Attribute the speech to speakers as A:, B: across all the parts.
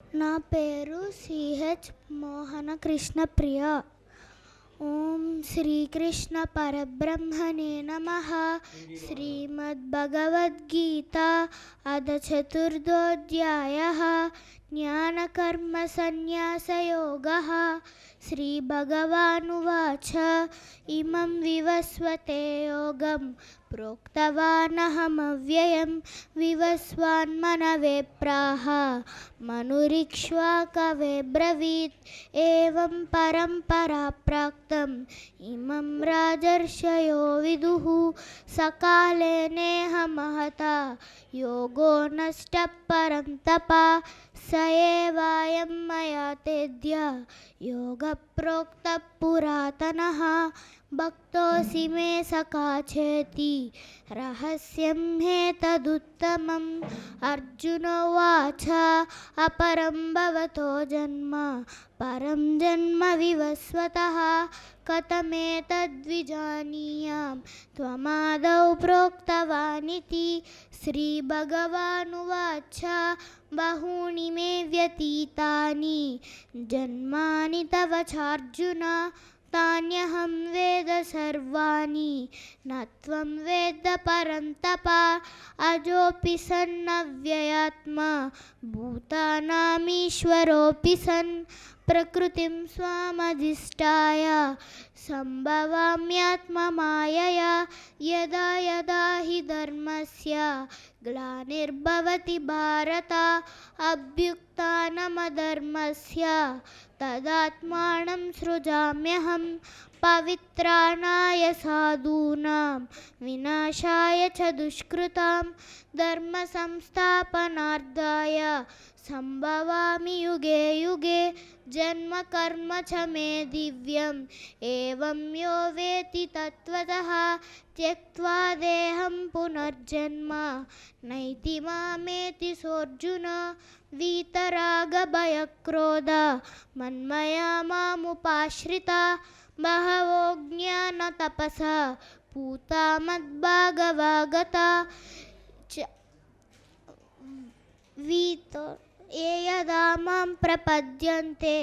A: నా పేరు సిహెచ్ మోహన కృష్ణ ప్రియ. ఓం శ్రీకృష్ణ పరబ్రహ్మణే నమః. శ్రీమద్భగవద్గీత అథ చతుర్థోధ్యాయః. జ్ఞానకర్మ సన్యాసయోగః. శ్రీభగవానువాచ ఇమం వివస్వతే యోగం ప్రోక్తవానహమవ్యయం వివస్వాన్మనవే ప్రాహ మనురిక్ష్వాకవే బ్రవీత్. ఏవం పరంపరా ప్రాప్తం ఇమం రాజర్షయో విదుః. సకాలే నేహ మహతా యోగో నష్టః పరం తపః. స ఏవాయం మయా తేద్య యోగః ప్రోక్తః పురాతనః. భక్తోసి మే సఖా చేతి రహస్యం హేతదుత్తమం. అర్జునోవాచ అపరం భవతో జన్మ పరం జన్మ వివస్వతః. కథమేతద్విజానీయాం త్వమాదౌ ప్రోక్తవానితి. శ్రీభగవానువాచ బహూని మే వ్యతీతాని జన్మాని తవ చార్జున. తాన్యహం వేద సర్వాణి నత్వం వేద పరంతప. అజోపి సన్నవ్యయాత్మా భూతానామీశ్వరోపి సన్. ప్రకృతిం స్వామధిష్టాయ సంభవామ్యాత్మమాయయా. యదా యదా హి ధర్మస్య గ్లానిర్భవతి భారత. అభ్యుత్థానమధర్మస్య తదాత్మానం సృజామ్యహం. పవిత్రాణాయ సాధూనాం వినాశాయ చ దుష్కృతాం. ధర్మ సంస్థాపనార్థాయ సంభవామి యుగే యుగే. జన్మ కర్మ చ మే దివ్యం ఏవం యో వేత్తి తత్వతః. త్యక్త్వా దేహం పునర్జన్మ నైతి మామేతి సోర్జున. వీతరాగభయక్రోధ మన్మయా మాముపాశ్రితా. బహవో జ్ఞానతపసా పూతా మద్భాగవా గతా. ఏ యదా మాం ప్రపద్యంతే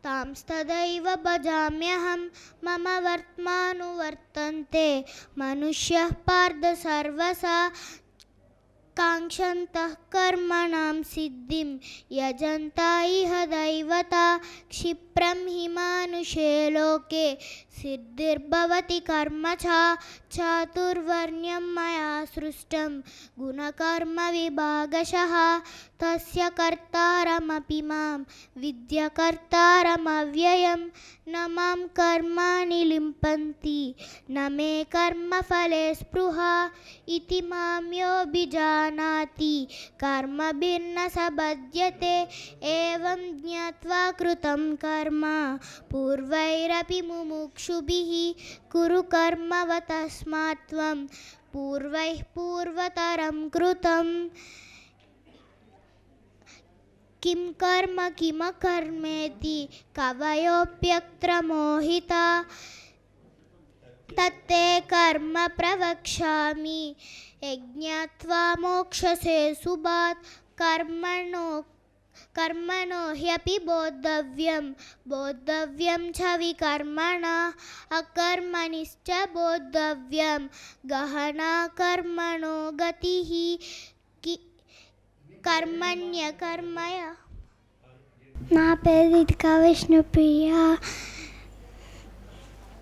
A: తాంస్తదైవ భజామ్యహం. మమ వర్త్మానువర్తంతే మనుష్యః పార్థ సర్వశః. కాంక్షन्तః కర్మణాం సిద్ధిం యజంతా ఇహ దైవతా. క్షిప్రం హి మానుషే లోకే సిద్ధిర్భవతి కర్మ చ. చాతుర్వర్ణ్యం మయా సృష్టం గుణకర్మ విభాగశః. తస్య కర్తారమపి మాం విద్య కర్తారమవ్యయం. న మాం కర్మాణి లింపంతి న మే కర్మఫలే స్పృహా. ఇతి మాం యోభిజానాతి కర్మభిర్న స బధ్యతే. ఏవం జ్ఞాత్వా కృతం కర్మ పూర్వైరపి ముముక్షుభిః. కురు కర్మవ తస్మాత్ త్వం పూర్వైః పూర్వతరం కృతం. కిం కర్మ కిమకర్మేతి కవయోప్యత్ర మోహితాః. తత్తే కర్మ ప్రవక్ష్యామి యజ్ఞాత్వా మోక్షసే శుభాత్. కర్మణో హ్యపి బోద్ధవ్యం చ వికర్మణా. అకర్మణిశ్చ బోద్ధవ్యం గహనా కర్మణో గతిః. కర్మణ్యకర్మయ. నా పేరు రితికా విష్ణుప్రియ.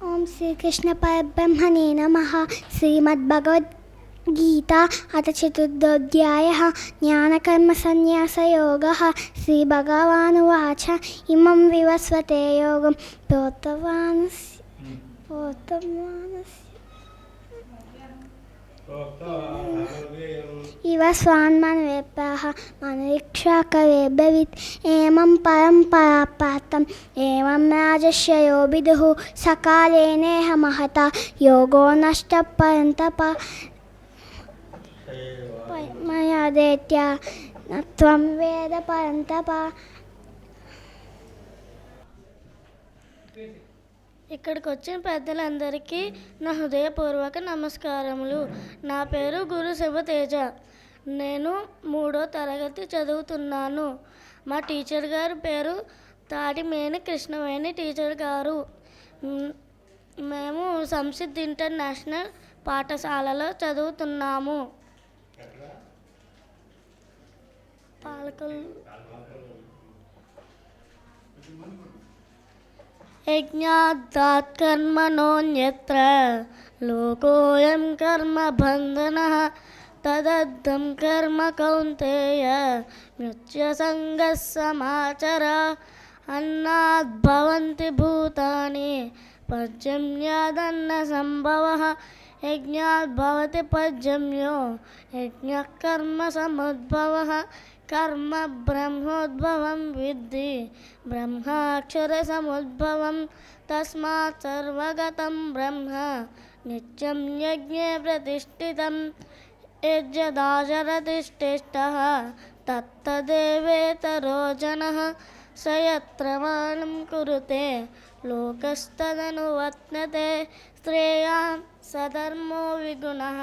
A: ఓం శ్రీకృష్ణ పరబ్రహ్మణే నమః. శ్రీమద్భగవద్గీత అథ చతుర్థోధ్యాయః. జ్ఞానకర్మ సన్యాసయోగః. శ్రీభగవానువాచ ఇమం వివస్వతే యోగం ప్రోక్తవానస్య ఇవ స్వాన్మనవే ప్రాహ మనురిక్ష్వాకవే బ్రవీత్. ఏమం పరంపరా ప్రాప్తం ఏమం రాజర్షయో విదుః. సకాలే నేహ మహతా యోగో నష్టః పరం తపః. మయా దైత్య త్వం వేద పరం తపః.
B: ఇక్కడికి వచ్చిన పెద్దలందరికీ నా హృదయపూర్వక నమస్కారములు. నా పేరు గురు శివతేజ. నేను 3వ తరగతి చదువుతున్నాను. మా టీచర్ గారి పేరు తాడిమేని కృష్ణవేణి టీచర్ గారు. మేము సంసిద్ధ్ ఇంటర్నేషనల్ పాఠశాలలో చదువుతున్నాము. పాలకొల్లు. యజ్ఞాత్ కర్మణోన్యత్ర లోకోయం కర్మ బంధనః తదర్థం కర్మ కౌంతేయ మృత్యుసంగः సమాచర. అన్నాద్ భవంతి భూతాని పర్జన్యాదన్న సంభవః యజ్ఞాద్ భవతి పర్జన్యో యజ్ఞః కర్మ సముద్భవః. కర్మ బ్రహ్మోద్భవం విద్ధి బ్రహ్మాక్షర సముద్భవం. తస్మాత్ సర్వగతం బ్రహ్మ నిత్యం యజ్ఞే ప్రతిష్ఠితం. యజ్ఞదాచరతి శ్రేష్ఠః తత్తదేవేతరో జనః. స యత్ర మానం కురుతే లోకస్తదనువర్తతే. శ్రేయాన్ సధర్మో విగుణః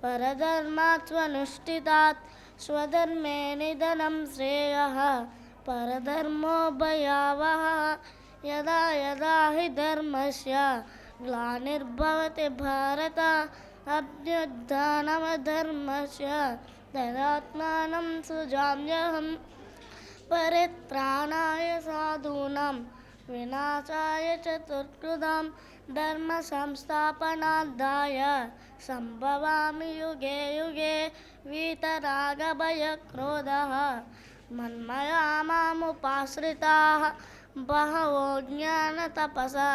B: పరధర్మాత్ స్వనుష్ఠితాత్. స్వధర్మే నిధనం శ్రేయః పరధర్మో భయావహః. యదా యదా హి ధర్మస్య గ్లానిర్భవతి భారత అభ్యుత్థానమధర్మస్య తదాత్మానం సృజామ్యహం. పరిత్రాణాయ సాధూనాం వినాశాయ చతుర్కృతాం. ధర్మ సంస్థాపనార్థాయ సంభవామి యుగే యుగే. వీతరాగభయక్రోధః మన్మయా మాముపాశ్రితాః బహవో జ్ఞానతపసా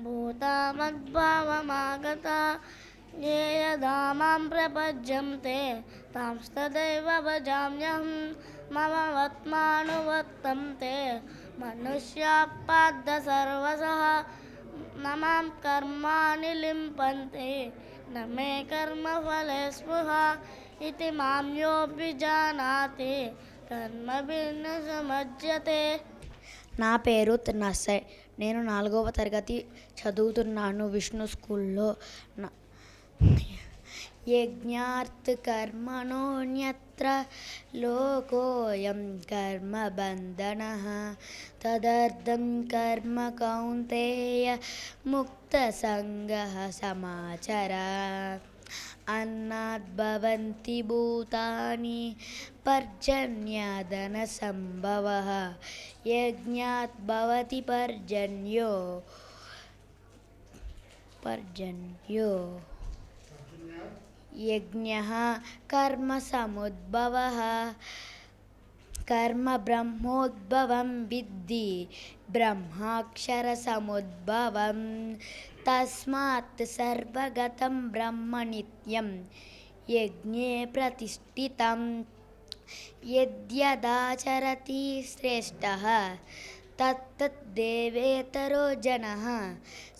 B: భూతామద్భావమాగతాః. ये यदा मां प्रपद्यन्ते तांस्तदैव भजाम्यहं. मम वर्त्मानुवर्तन्ते मनुष्याः पार्थ सर्वशः. न मां कर्माणि लिम्पन्ते न मे कर्मफले स्पृहा. इति मां योऽभिजानाति कर्मभिः సముచ్యతే.
C: నా పేరు నర్సయ్. నేను 4వ తరగతి చదువుతున్నాను విష్ణు స్కూల్లో. యజ్ఞాత్ కర్మణోన్యత్ర లోకోయం కర్మ బంధనః తదర్థం కర్మ కౌంతేయ ముక్తసంగః సమాచర. అన్నాద్ భవంతి భూతాని పర్జన్యాదన సంభవః యజ్ఞాత్ భవతి పర్జన్యో యజ్ఞః కర్మ సముద్భవః. కర్మ బ్రహ్మోద్భవం విద్ధి బ్రహ్మాక్షర సముద్భవం. తస్మాత్ సర్వగతం బ్రహ్మ నిత్యం యజ్ఞే ప్రతిష్ఠితం. యద్యదాచరతి శ్రేష్ఠః తత్తదేవేతరో జనః.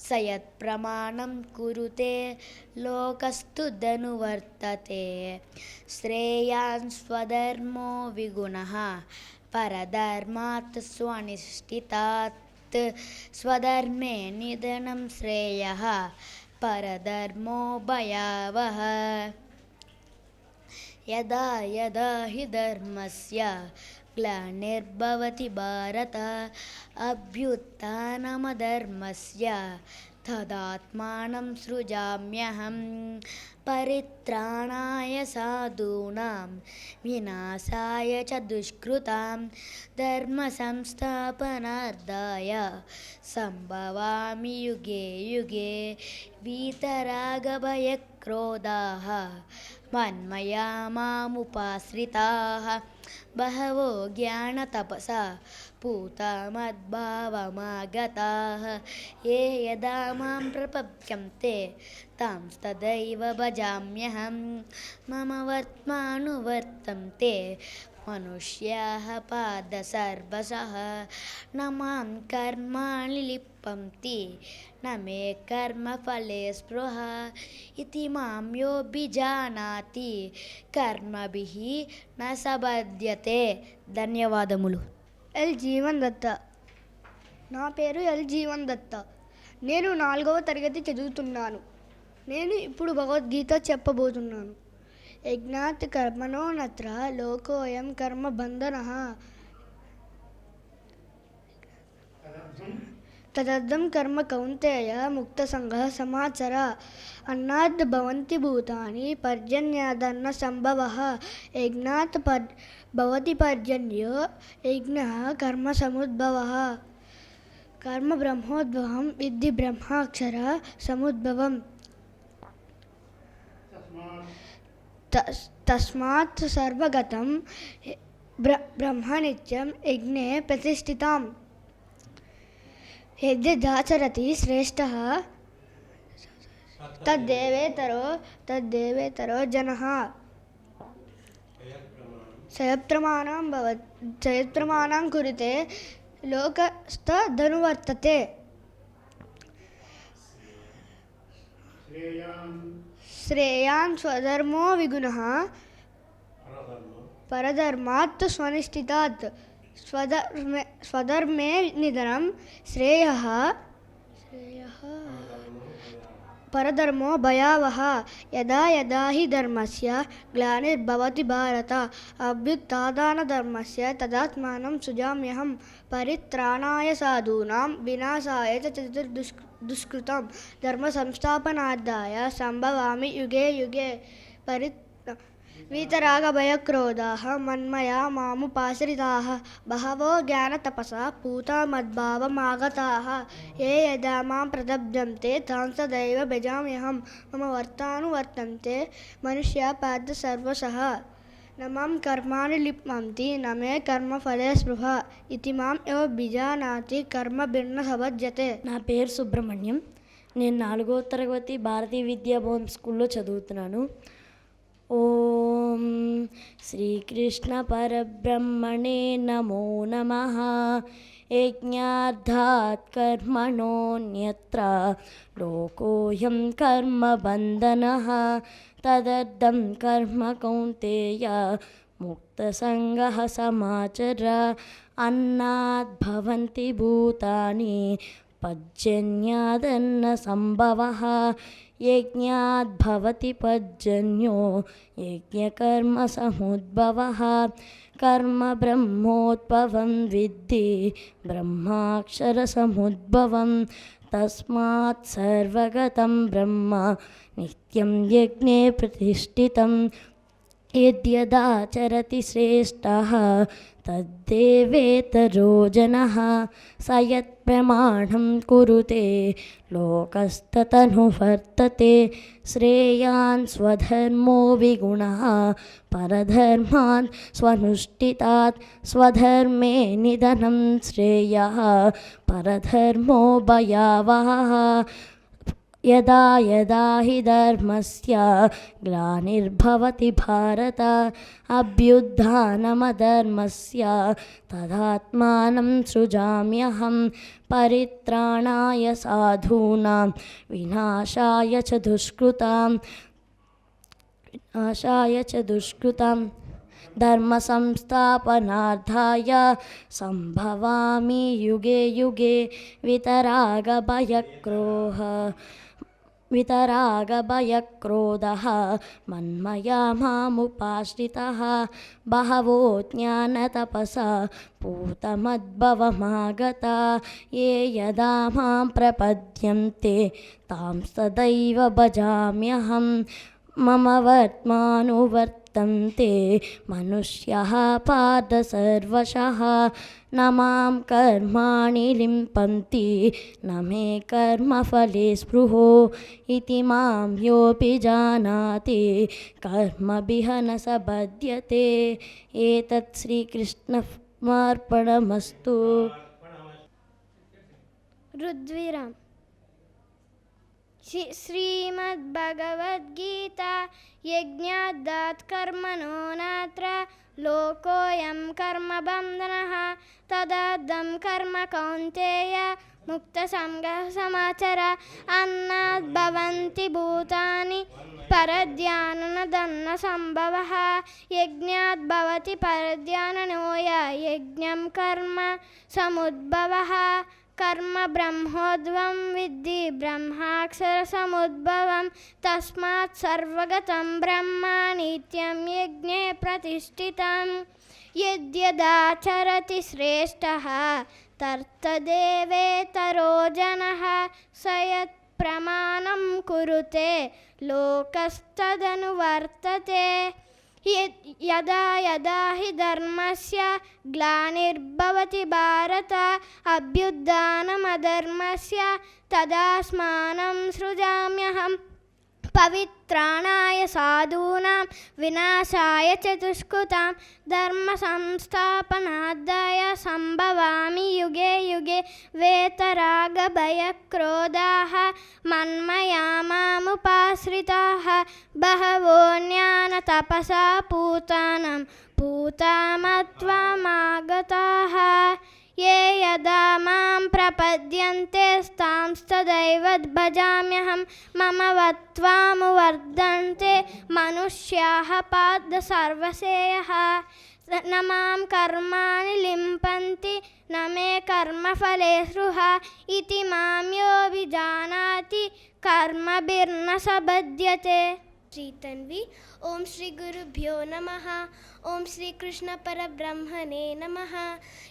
C: స యత్ప్రమాణం కురుతే లోకస్తుదనువర్తతే. శ్రేయాన్ స్వధర్మో విగుణః పరధర్మాత్ స్వనుష్ఠితాత్. స్వధర్మే నిధనం శ్రేయః పరధర్మో భయావహః. యదా యదా హి ధర్మస్య గ్లానిర్భవతి భారత అభ్యుత్థానమధర్మస్య తదాత్మానం సృజామ్యహం. పరిత్రాణాయ సాధూనాం వినాశాయ చ దుష్కృతాం. ధర్మ సంస్థాపనార్థాయ సంభవామి యుగే యుగే. వీతరాగభయక్రోధాః మన్మయా మాముపాశ్రితాః బహవో జ్ఞానతపసా పూతమద్భావమాగతాః. ఏ యదా మాం ప్రపద్యంతే తాంస్తదైవ భజామ్యహం. మమ వర్త్మానువర్తంతే మనుష్యాः పార్థ సర్వశः. న మాం కర్మాణి లిప్పంతి న మే కర్మఫలే స్పృహా. ఇతి మాం యోభిజానాతి కర్మభిః న సబధ్యతే. ధన్యవాదములు.
D: ఎల్ జీవన్ దత్త. నా పేరు ఎల్ జీవన్ దత్త. నేను 4వ తరగతి చదువుతున్నాను. నేను ఇప్పుడు భగవద్గీత చెప్పబోతున్నాను. యజ్ఞాత్ కర్మణో నత్ర లోకోయం కర్మ బంధనః తదర్థం కర్మ కౌంతేయ ముక్తసంగః సమాచర. అన్నాద్ భవంతి భూతాని పర్జన్యాదన్న సంభవః. యజ్ఞాత్ భవతి పర్జన్యో యజ్ఞః కర్మ సముద్భవః. కర్మ బ్రహ్మోద్భవం విద్ధి బ్రహ్మాక్షర సముద్భవం. తస్మాత్ సర్వగతం బ్రహ్మ నిత్యం యజ్ఞే ప్రతిష్ఠితాం. యద్యదాచరతి శ్రేష్టః తద్దేవేతరో జనః. సయత్ప్రమాణం కురుతే లోకస్థధనువర్తతే. శ్రేయాన్ స్వధర్మో విగుణః పరధర్మాత్ స్వనిష్ఠితాత్. స్వధర్మే నిధనం శ్రేయః పరధర్మో భయావహ. యదా యదా హి ధర్మస్య గ్లానిర్భవతి భారత అభ్యుత్థానధర్మస్య తదాత్మానం సృజామ్యహం. పరిత్రాణాయ సాధూనాం వినాశాయ చ దుష్కృతం ధర్మ సంస్థాపనార్థాయ సంభవామి యుగే యుగే. వీతరాగభయక్రోధాః మన్మయా మాముపాశ్రితాః. బహవో జ్ఞానతపసా పూతా మద్భావమాగతాః. ఏ యదా మాం ప్రపద్యంతే తాన్ సదైవ భజామ్యహం. మమ వర్తానువర్తంతే మనుష్యా పార్థ సర్వశః. న మాం కర్మాణి లిప్యంతి న మే కర్మఫలే స్పృహ. ఇతి మాం యో బిజానాతి కర్మభిర్న సభజ్యతే.
E: నా పేరు సుబ్రహ్మణ్యం. నేను 4వ తరగతి భారతీయ విద్యాభవన్ స్కూల్లో చదువుతున్నాను. ఓం శ్రీకృష్ణ పరబ్రహ్మణే నమో నమః. యజ్ఞార్థాత్ కర్మణోన్యత్ర లోకోయం కర్మబంధనః. తదర్థం కర్మ కౌంతేయ ముక్తసంగః సమాచర. అన్నాద్ భవంతి భూతాని పర్జన్యాదన్న సంభవః. యజ్ఞాద్ భవతి పర్జన్యో యజ్ఞకర్మ సముద్భవః. కర్మ బ్రహ్మోద్భవం విద్ధి బ్రహ్మాక్షర సముద్భవం. తస్మాత్ సర్వగతం బ్రహ్మ నిత్యం యజ్ఞే ప్రతిష్ఠితం. యద్యదాచరతి శ్రేష్టః తద్దేవేతరో జనః. సయత్ప్రమాణం కురుతే లోకస్థతనువర్తతే. శ్రేయాన్ స్వధర్మో విగుణః పరధర్మాన్ స్వనుష్ఠితాత్. స్వధర్మే నిధనం శ్రేయః పరధర్మో భయావహః. యదా యదా హి ధర్మస్య గ్లానిర్భవతి భారత అభ్యుత్థానమధర్మస్య తదాత్మానం సృజామ్యహం. పరిత్రాణాయ సాధూనాం వినాశాయ చ దుష్కృతాం ధర్మ సంస్థాపనార్థాయ సంభవామి యుగే యుగే. వితరాగభయక్రోధః మన్మయా మాముపాశ్రితః. బహవో జ్ఞానతపసా పూతమద్భవమాగతా. ఏ యదా మాం ప్రపద్యంతే తాం సదైవ భజామ్యహం. మమ వర్త్మానువర్తంతే మనుష్యః పార్థ సర్వశః. న మాం కర్మాణి లింపంతి న మే కర్మఫలే స్పృహో. ఇతి మాం యోపి జానాతి కర్మభిః న స బధ్యతే. ఏతత్ శ్రీకృష్ణార్పణమస్తు.
A: రుద్విరామ్. శ్రీమద్భగవద్గీతా యజ్ఞాదాత్ కర్మణో నాత్ర లోకోయం కర్మబంధనః. తదర్థం కర్మ కౌంతేయ ముక్తసంగః సమాచర. అన్నాద్ భవంతి భూతాని పరధ్యాననదన్న సంభవః. యజ్ఞాద్ భవతి పరధ్యాననోయ యజ్ఞం కర్మ సముద్భవః. కర్మ బ్రహ్మోద్భవం విద్ధి బ్రహ్మాక్షర సముద్భవం. తస్మాత్ సర్వగతం బ్రహ్మ నిత్యం యజ్ఞే ప్రతిష్ఠితం. యద్యదాచరతి శ్రేష్టః तर्तदेवेतरो जनः स यत्प्रमाणं कुरुते लोकस्तदनुवर्तते यदा यदा हि धर्मस्य ग्लानिर्भवति भारत अभ्युत्थानमधर्मस्य तदास्मानं सृजाम्यहम् पवित्राणाय साधूनां विनाशाय च दुष्कृतां धर्मसंस्थापनार्थाय सम्भवामि युगे युगे वेतरागभयक्रोधाः मन्मया मामुपाश्रिताः बहवो ज्ञानतपसा पूतामत्वमागताः ये यदा मां प्रपद्यन्ते तांस्तदैव भजाम्यहं मम वत्त्वामुवर्धन्ते मनुष्याः पार्थ सर्वसेयः न मां कर्माणि लिम्पन्ति न मे कर्मफले स्पृहा इति मां योऽभिजानाति कर्मभिर्न स बध्यते.
B: श्रीतन्वी. ओम श्री गुरुभ्यो नमः. ओम श्री कृष्ण परब्रह्मणे नमः.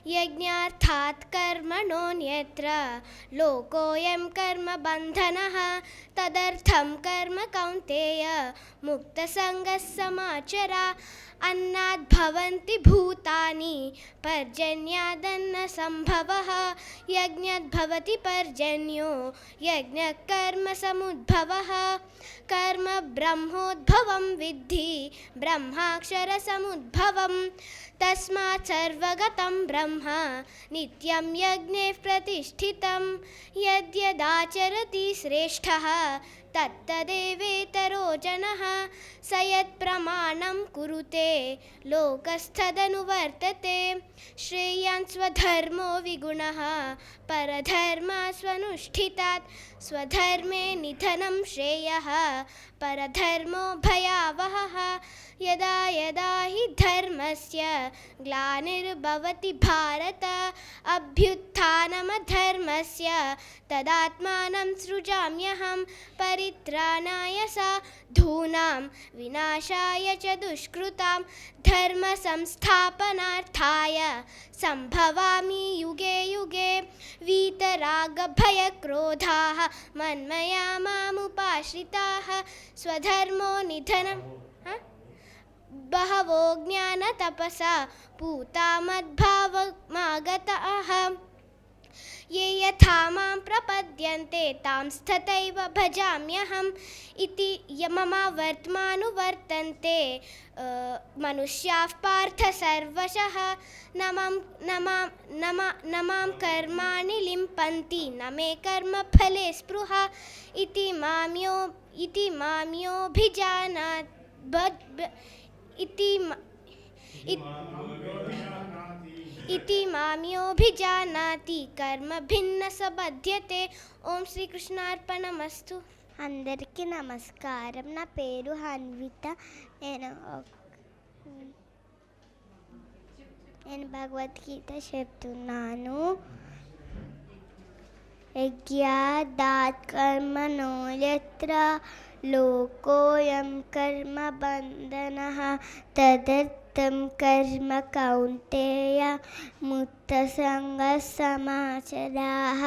B: यज्ञार्थात् कर्मणोऽन्यत्र लोकोऽयं कर्मबन्धनः तदर्थं कर्म कौन्तेय मुक्तसङ्गः समाचरा. अन्नाद् भवन्ति भूतानि पर्जन्यादन्न सम्भवः यज्ञाद् भवति पर्जन्यो यज्ञः कर्म समुद्भवः. कर्म ब्रह्मोद्भवं विद्धि ब्रह्माक्षरसमुद्भवं तस्मात् सर्वगतं ब्रह्म नित्यं यज्ञे प्रतिष्ठितं. यद्यदाचरति श्रेष्ठः तत्तदेवेतरो जनः स यत्प्रमाणं कुरुते लोकस्थदनुवर्तते. श्रेयान् स्वधर्मो विगुणः परधर्मास्वनुष्ठितात् स्वधर्मे निधनं श्रेयः परधर्मो भयावहः. यदा यदा हि धर्मस्य ग्लानिर्भवति भारत अभ्युत्थानमधर्मस्य तदात्मानं सृजाम्यहं परित्राणाय साधूनां विनाशाय च दुष्कृतां धर्मसंस्थापनार्थाय सम्भवामि युगे युगे. वीतरागभयक्रोधाः मन्मया मामुपाश्रिताः स्वधर्मो निधनं बहवो ज्ञानतपसा पूता मद्भावमागताः. ये यथा मां प्रपद्यन्ते तांस्तथैव भजाम्यहम् इति मम वर्त्मानुवर्तन्ते मनुष्याः पार्थ सर्वशः न मां कर्माणि लिम्पन्ति न मे कर्मफले स्पृहा इति माम्योऽभिजानाति कर्म भिन्न स बध्यते. ఓం శ్రీకృష్ణార్పణమస్తు.
F: అందరికీ నమస్కారం. నా పేరు హన్విత. నేను భగవద్గీత చెప్తున్నాను. యజ్ఞాదాత్ కర్మణో యత్ర లోకోయం కర్మ బంధనః తదర్థం కర్మ కౌంతేయ ముక్తసంగః సమాచరాః.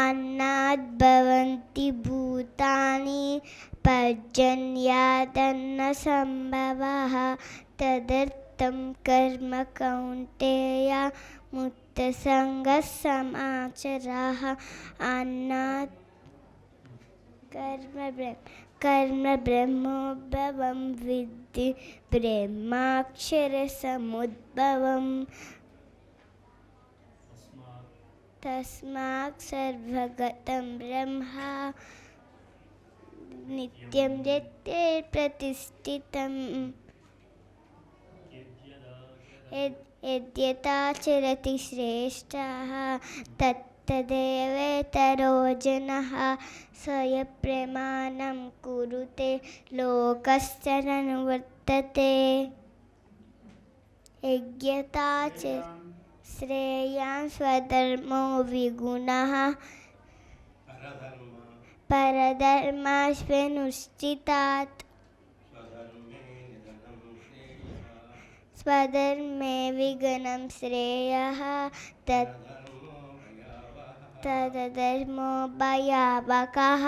F: అన్నాద్ భవంతి భూతాని పర్జన్యాదన్న సంభవః తదర్థం కర్మ కౌంతేయ ముక్తసంగః సమాచరాః. అన్నాద్ कर्म ब्रह्मोद्भवं विद्धि ब्रह्माक्षरसमुद्भवं तस्मात् सर्वगतं ब्रह्म नित्यं यत्ते प्रतिष्ठितं. यद्यदाचरति श्रेष्ठः तदेवेतरो जनः स यत्प्रमाणं कुरुते लोकस्थदनुवर्तते. यज्ञताच श्रेयान् स्वधर्मो विगुणः परधर्मास्वनुष्ठितात् स्वधर्मे विगुणं श्रेयः तदधर्मो भयावहः